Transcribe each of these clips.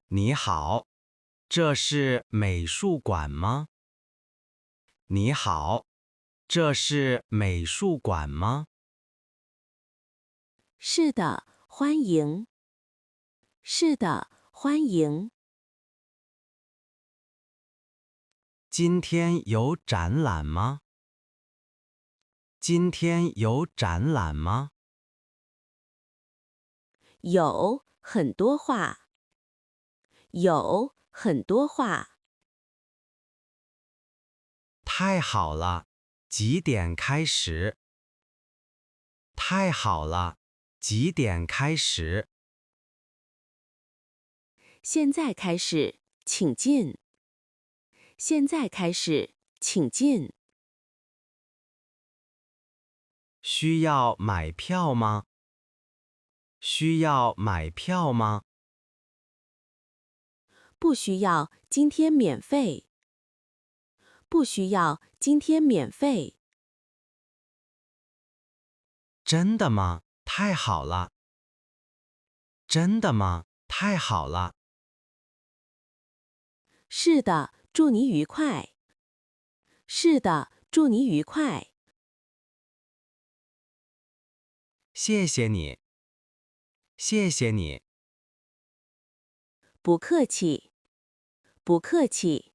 你好，这是美术馆吗？你好，这是美术馆吗？是的，欢迎。是的，欢迎。今天有展览吗？今天有展览吗？有很多画。有很多画。太好了，几点开始？太好了，几点开始？现在开始，请进。现在开始，请进。需要买票吗？需要买票吗？不需要，今天免费。不需要，今天免费。真的吗？太好了！真的吗？太好了！是的，祝你愉快。是的，祝你愉快。谢谢你，谢谢你。不客气。不客气。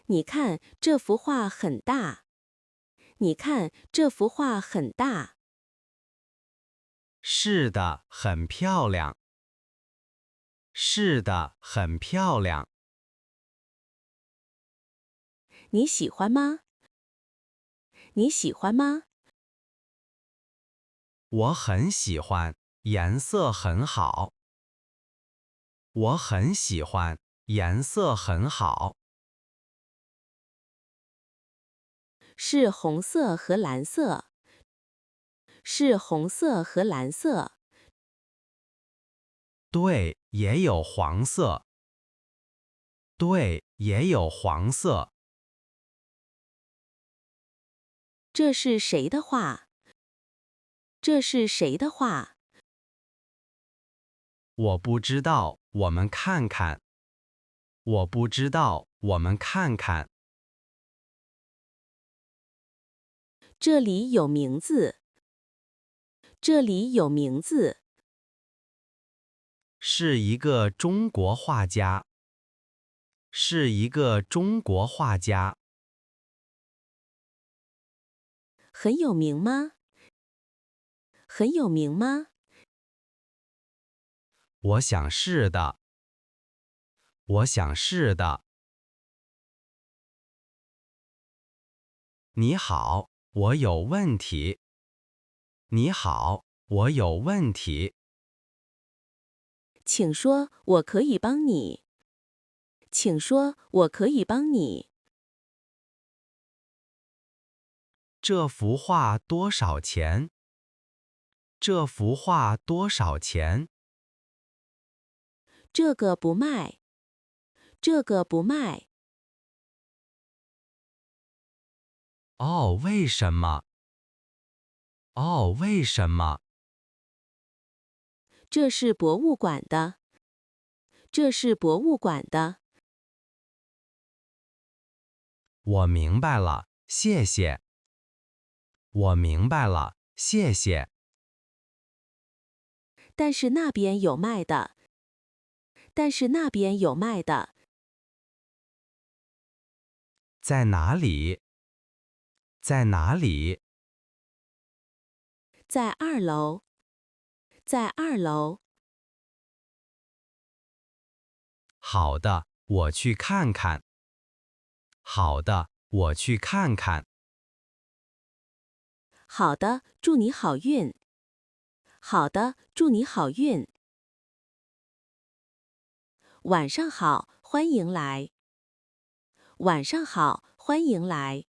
你看，这幅画很大。你看，这幅画很大。是的，很漂亮。是的，很漂亮。你喜欢吗？你喜欢吗？我很喜欢，颜色很好。我很喜欢，颜色很好。是红色和蓝色。是红色和蓝色。对，也有黄色。对，也有黄色。这是谁的画？这是谁的画？我不知道，我们看看。我不知道，我们看看。这里有名字。这里有名字。是一个中国画家。是一个中国画家。很有名吗？很有名吗？我想是的。我想是的。你好，我有问题。你好，我有问题。请说，我可以帮你。请说，我可以帮你。这幅画多少钱？这幅画多少钱？这个不卖。这个不卖。哦，为什么？哦，为什么？这是博物馆的。这是博物馆的。我明白了，谢谢。我明白了，谢谢。但是那边有卖的。但是那边有卖的。在哪里？在哪里？在二楼。在二楼。好的，我去看看。好的，我去看看。好的，祝你好运。好的，祝你好运。晚上好，欢迎来。晚上好，欢迎来。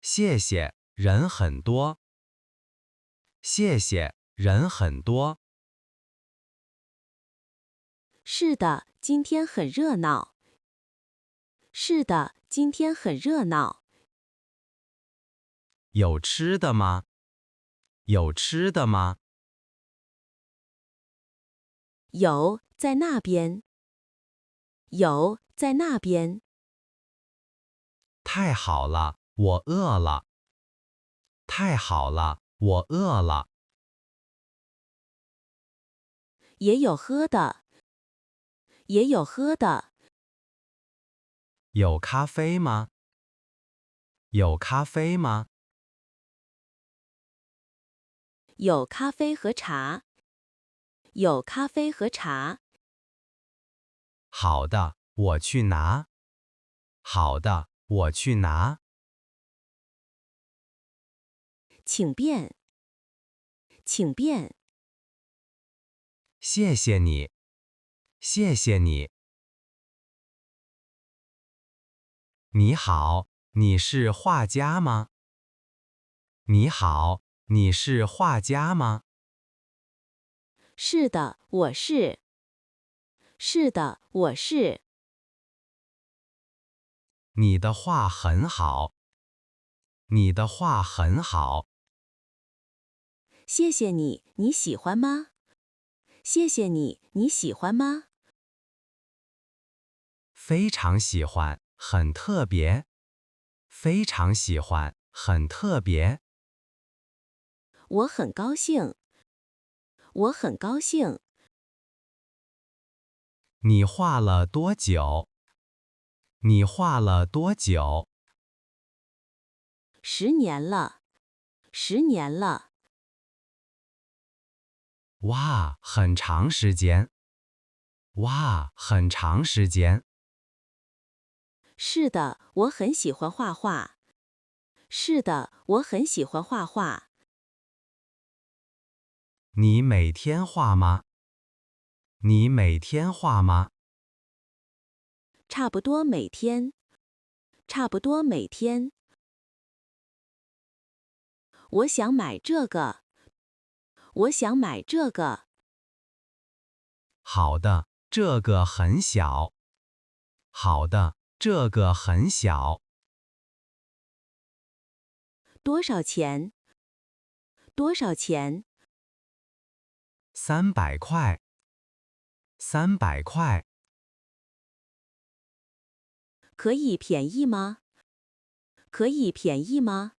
谢谢，人很多。谢谢，人很多。是的，今天很热闹。是的，今天很热闹。有吃的吗？有吃的吗？有，在那边。有，在那边。太好了，我饿了。太好了，我饿了。也有喝的。也有喝的。有咖啡吗？有咖啡吗？有咖啡和茶。有咖啡和茶。好的，我去拿。好的，我去拿。请便。请便。谢谢你。谢谢你。你好，你是画家吗？你好，你是画家吗？是的，我是。是的，我是。你的画很好。你的画很好。谢谢你，你喜欢吗？谢谢你，你喜欢吗？非常喜欢，很特别。非常喜欢，很特别。我很高兴。我很高兴。你画了多久？你画了多久10年了。10年了。哇，很长时间。哇，很长时间。是的，我很喜欢画画。是的，我很喜欢画画。你每天画吗？你每天画吗？差不多每天。差不多每天。我想买这个。我想买这个。好的，这个很小。好的，这个很小。多少钱？多少钱？ 300块。300块。可以便宜吗？可以便宜吗？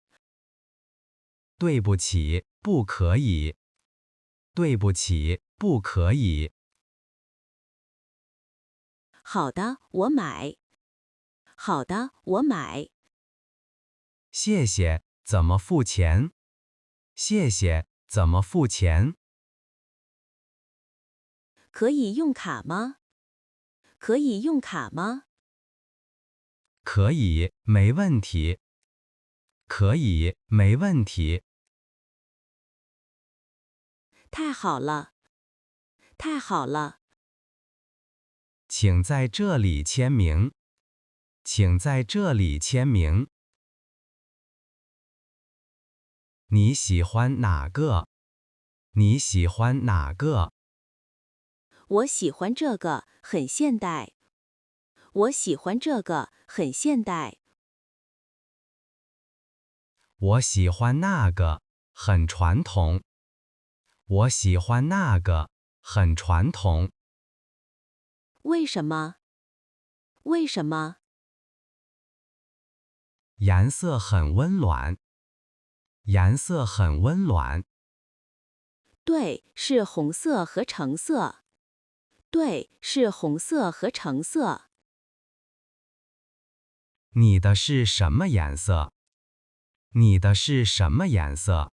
对不起，不可以。对不起，不可以。好的，我买。好的，我买。谢谢，怎么付钱？谢谢，怎么付钱？可以用卡吗？可以用卡吗？可以，没问题。可以，没问题。太好了。太好了。请在这里签名。请在这里签名。你喜欢哪个？你喜欢哪个？我喜欢这个，很现代。我喜欢这个，很现代。我喜欢那个，很传统。我喜欢那个，很传统。为什么？为什么？颜色很温暖。颜色很温暖。对，是红色和橙色。对，是红色和橙色。你的是什么颜色？你的是什么颜色？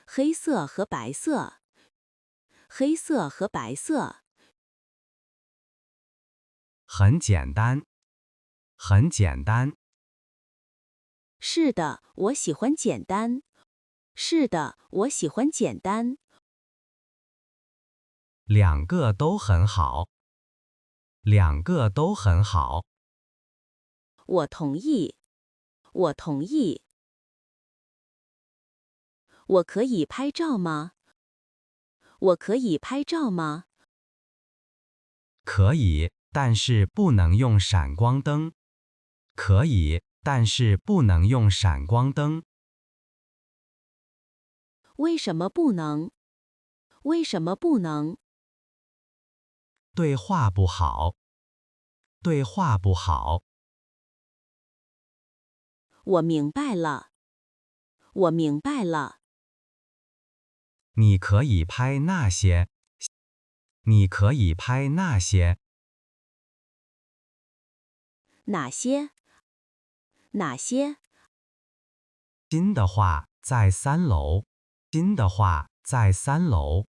黑色和白色。黑色和白色。很简单。很简单。是的，我喜欢简单。是的，我喜欢简单。两个都很好。两个都很好。我同意。我同意。我可以拍照吗？我可以拍照吗？可以，但是不能用闪光灯。可以，但是不能用闪光灯。为什么不能？为什么不能？对话不好。对话不好。我明白了。我明白了。你可以拍那些。你可以拍那些。哪些？哪些？新的话在3楼。新的话在3楼。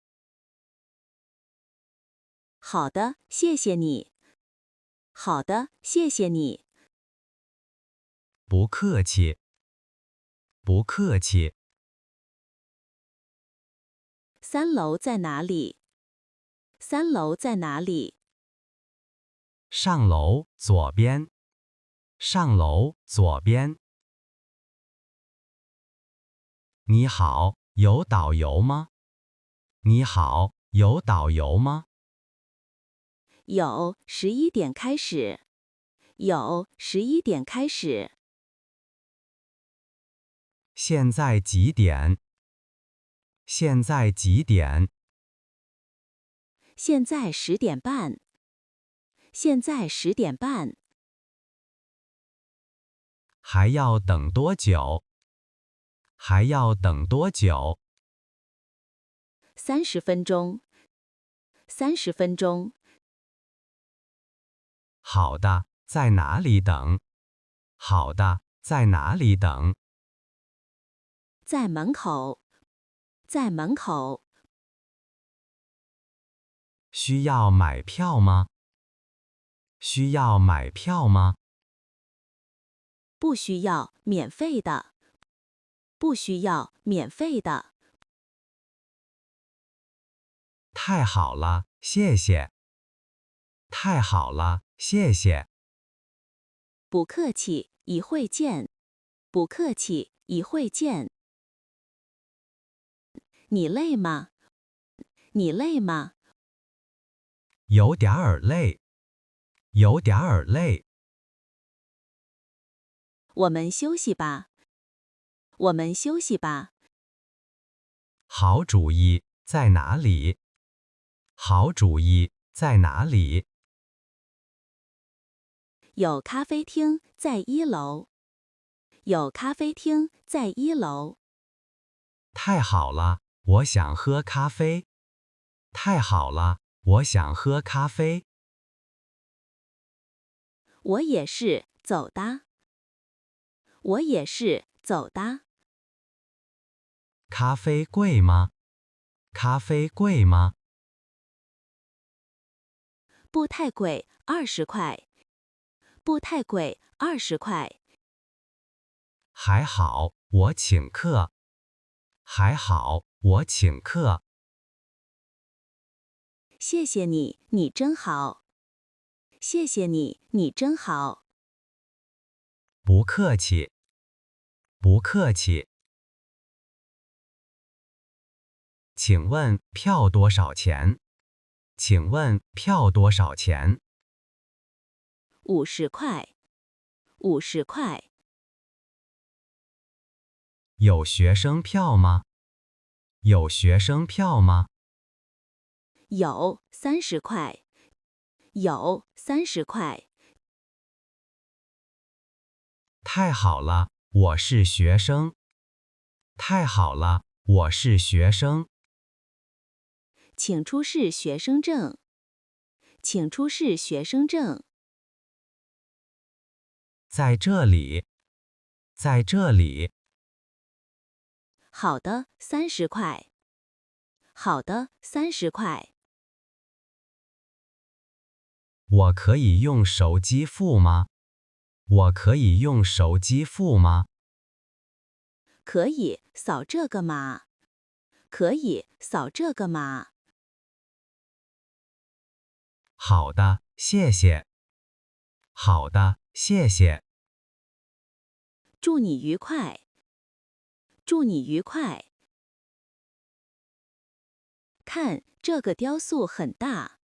好的，谢谢你。好的，谢谢你。不客气。不客气。3楼在哪里？3楼在哪里？上楼左边。上楼左边。你好，有导游吗？你好，有导游吗？有，11点开始。有，11点开始。现在几点？现在几点？现在10点半。现在10点半。还要等多久？还要等多久？30分钟。30分钟。好的，在哪里等？好的，在哪里等？在门口。在门口。需要买票吗？需要买票吗？不需要，免费的。不需要，免费的。太好了，谢谢。太好了，谢谢。不客气，一会见。不客气，一会见。你累吗？你累吗？有点儿累。有点儿累。我们休息吧。我们休息吧。好主意，在哪里？好主意，在哪里？有咖啡厅在1楼。有咖啡厅在1楼。太好了，我想喝咖啡。太好了，我想喝咖啡。我也是，走哒。我也是，走哒。咖啡贵吗？咖啡贵吗？不太贵，20块。不太贵，20块。还好，我请客。还好，我请客。谢谢你，你真好。谢谢你，你真好。不客气。不客气。请问票多少钱？请问票多少钱？50块。50块。有学生票吗？有学生票吗？有，30块。有，30块。太好了，我是学生。太好了，我是学生。请出示学生证。请出示学生证。在这里。在这里。好的，30块。好的，30块。我可以用手机付吗？我可以用手机付吗？可以，扫这个码。可以，扫这个码。好的，谢谢。好的，谢谢。祝你愉快。祝你愉快。看，这个雕塑很大。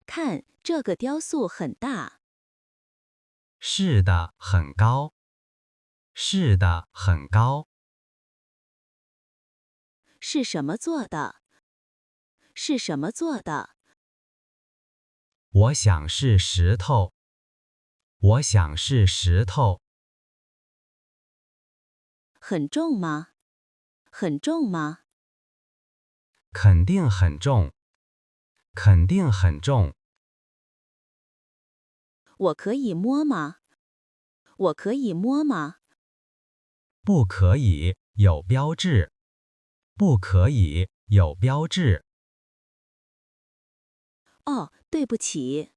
看，这个雕塑很大。是的，很高。是的，很高。是什么做的？是什么做的？我想是石头。我想是石头。很重吗？很重吗？肯定很重。肯定很重。我可以摸吗？我可以摸吗？不可以，有标志。不可以，有标志。哦，对不起。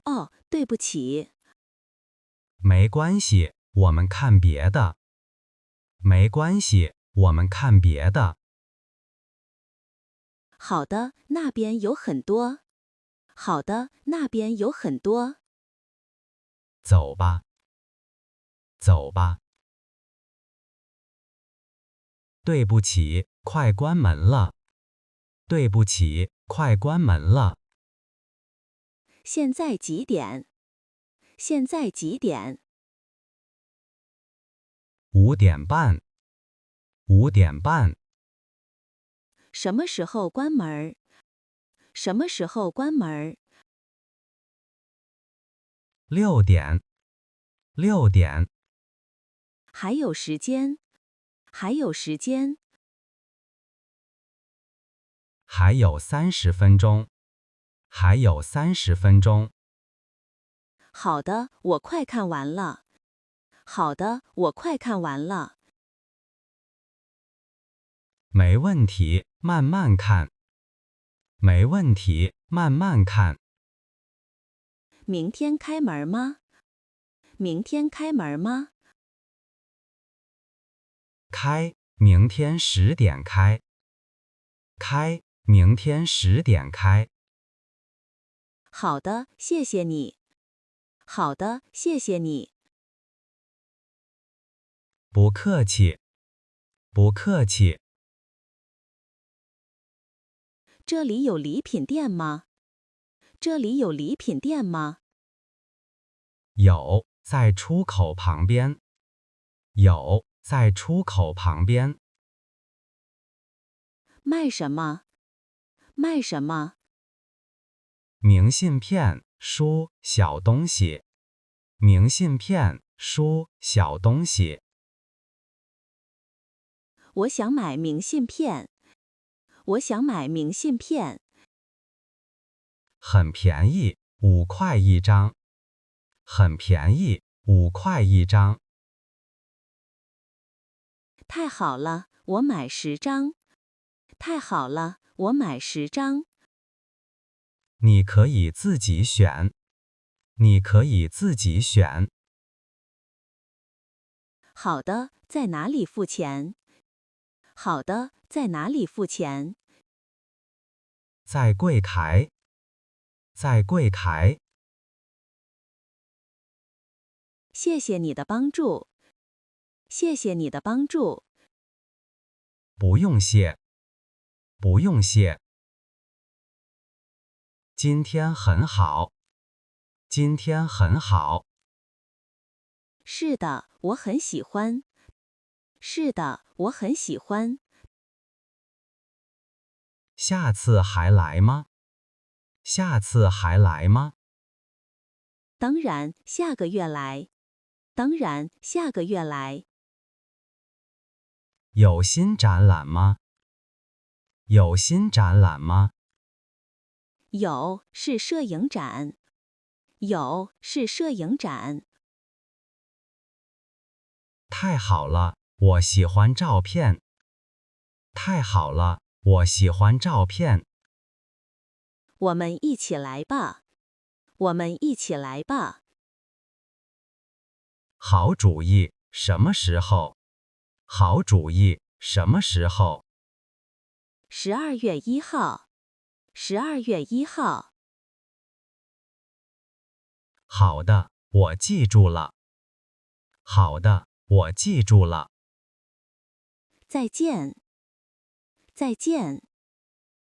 哦，对不起。没关系，我们看别的。没关系，我们看别的。好的，那边有很多。好的，那边有很多。走吧。走吧。对不起，快关门了。对不起，快关门了。现在几点？现在几点5点半。5点半。什么时候关门？什么时候关门6点。6点。还有时间。还有时间。还有30分钟。还有30分钟。好的，我快看完了。好的，我快看完了。没问题，慢慢看。没问题，慢慢看。明天开门吗？明天开门吗？开，明天10点开。开，明天10点开。好的，谢谢你。好的，谢谢你。不客气。不客气。这里有礼品店吗？这里有礼品店吗？有，在出口旁边。有，在出口旁边。卖什么？卖什么？明信片、书、小东西。明信片、书、小东西。我想买明信片。我想买明信片。很便宜，5块一张。很便宜，5块一张。太好了，我买10张。太好了，我买10张。你可以自己选。你可以自己选。好的，在哪里付钱？好的，在哪里付钱？在柜台。在柜台。谢谢你的帮助。谢谢你的帮助。不用谢。不用谢。今天很好。今天很好。是的，我很喜欢。是的，我很喜欢。下次还来吗？下次还来吗？当然，下个月来。当然，下个月来。有新展览吗？有新展览吗？有，是摄影展。有，是摄影展。太好了，我喜欢照片。太好了，我喜欢照片。我们一起来吧。我们一起来吧。好主意，什么时候？好主意，什么时候12月1号。12月1号。好的，我记住了。好的，我记住了。再见。再见。